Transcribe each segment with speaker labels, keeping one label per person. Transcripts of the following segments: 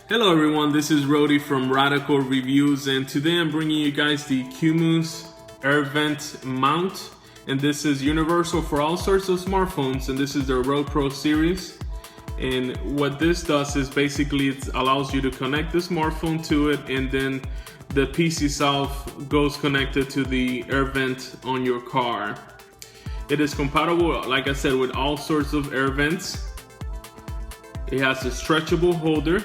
Speaker 1: Hello everyone, this is Rody from Radical Reviews, and today I'm bringing you guys the Koomus air vent mount, and this is universal for all sorts of smartphones, and this is the Road Pro series. And what this does is basically it allows you to connect the smartphone to it, and then the piece itself goes connected to the air vent on your car. It is compatible, like I said, with all sorts of air vents. It has a stretchable holder.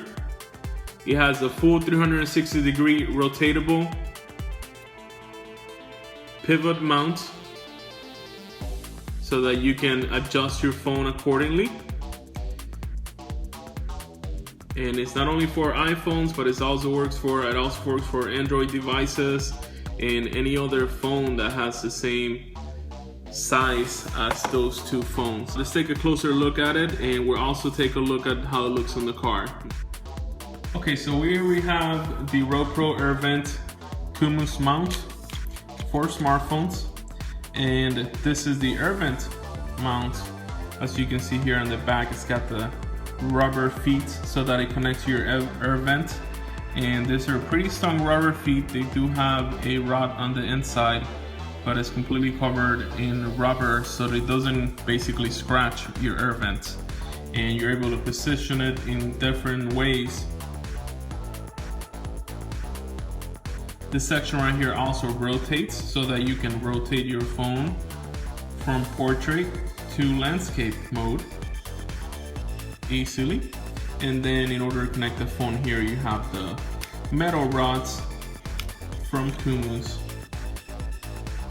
Speaker 1: It has a full 360-degree rotatable pivot mount so that you can adjust your phone accordingly. And it's not only for iPhones, but it also works for Android devices and any other phone that has the same size as those two phones. Let's take a closer look at it, and we'll also take a look at how it looks on the car. Okay, so here we have the Road Pro Air Vent Koomus mount for smartphones, and this is the air vent mount. As you can see here on the back, it's got the rubber feet so that it connects to your air vent, and these are pretty strong rubber feet. They do have a rod on the inside, but it's completely covered in rubber so that it doesn't basically scratch your air vent, and you're able to position it in different ways. This section right here also rotates so that you can rotate your phone from portrait to landscape mode easily. And then in order to connect the phone here, you have the metal rods from Koomus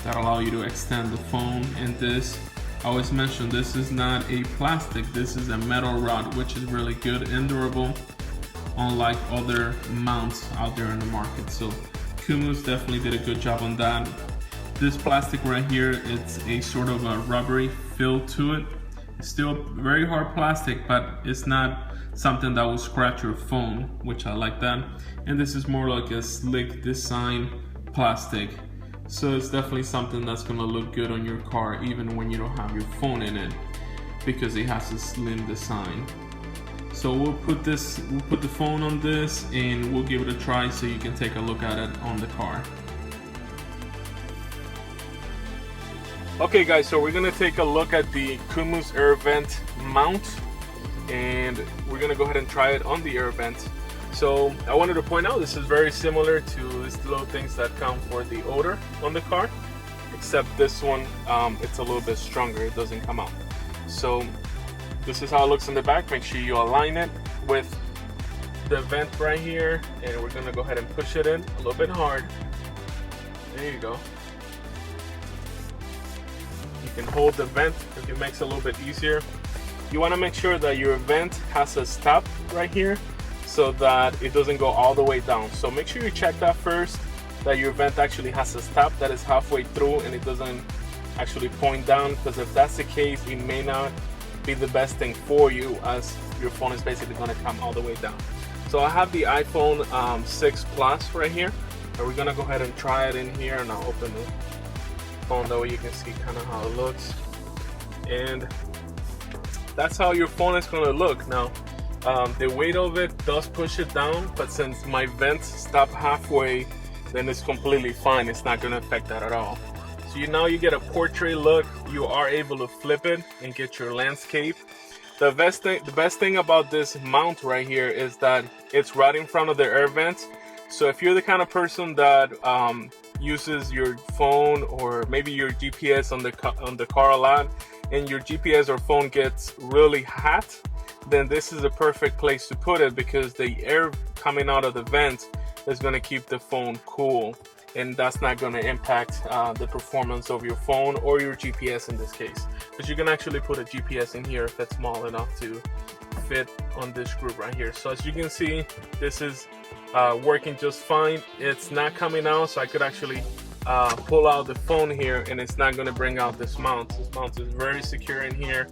Speaker 1: that allow you to extend the phone. And this, I always mention, this is not a plastic, this is a metal rod, which is really good and durable, unlike other mounts out there in the market. So Koomus definitely did a good job on that. This plastic right here, it's a sort of a rubbery feel to it. It's still very hard plastic, but it's not something that will scratch your phone, which I like that. And this is more like a slick design plastic. So it's definitely something that's gonna look good on your car even when you don't have your phone in it, because it has a slim design. So we'll put the phone on this and we'll give it a try so you can take a look at it on the car. Okay guys, so we're gonna take a look at the Koomus air vent mount, and we're gonna go ahead and try it on the air vent. So I wanted to point out, this is very similar to these little things that come for the odor on the car, except this one, it's a little bit stronger, it doesn't come out. So this is how it looks in the back. Make sure you align it with the vent right here, and we're gonna go ahead and push it in a little bit hard. There you go. You can hold the vent if it makes it a little bit easier. You wanna make sure that your vent has a stop right here so that it doesn't go all the way down. So make sure you check that first, that your vent actually has a stop that is halfway through and it doesn't actually point down, because if that's the case, it may not be the best thing for you, as your phone is basically going to come all the way down. So I have the iPhone 6 Plus right here, and we're going to go ahead and try it in here, and I'll open the phone that way you can see kind of how it looks. And that's how your phone is going to look. Now the weight of it does push it down, but since my vents stop halfway, then it's completely fine. It's not going to affect that at all. So now you get a portrait look. You are able to flip it and get your landscape. The best thing about this mount right here is that it's right in front of the air vent. So if you're the kind of person that uses your phone or maybe your GPS on the car a lot, and your GPS or phone gets really hot, then this is a perfect place to put it, because the air coming out of the vent is going to keep the phone cool, and that's not going to impact the performance of your phone or your GPS in this case. But you can actually put a GPS in here if it's small enough to fit on this group right here. So as you can see, this is working just fine. It's not coming out, so I could actually pull out the phone here and it's not going to bring out this mount. This mount is very secure in here.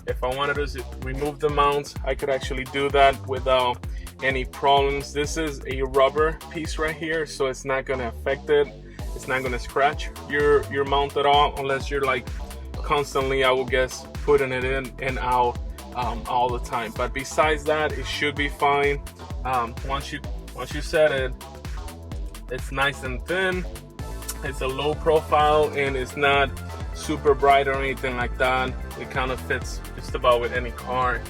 Speaker 1: If I wanted to remove the mount, I could actually do that without any problems. This is a rubber piece right here, so it's not going to affect it. It's not going to scratch your mount at all, unless you're like constantly, I would guess, putting it in and out all the time. But besides that, it should be fine. Once you set it, it's nice and thin. It's a low profile and it's not super bright or anything like that. It kind of fits just about with any car,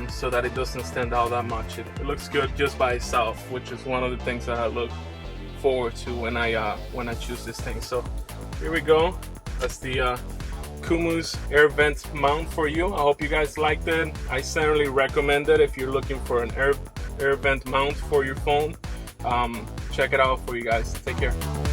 Speaker 1: so that it doesn't stand out that much. It looks good just by itself, which is one of the things that I look forward to when I choose this thing. So here we go. That's the Koomus air vent mount for you. I hope you guys liked it. I certainly recommend it if you're looking for an air vent mount for your phone. Check it out for you guys. Take care.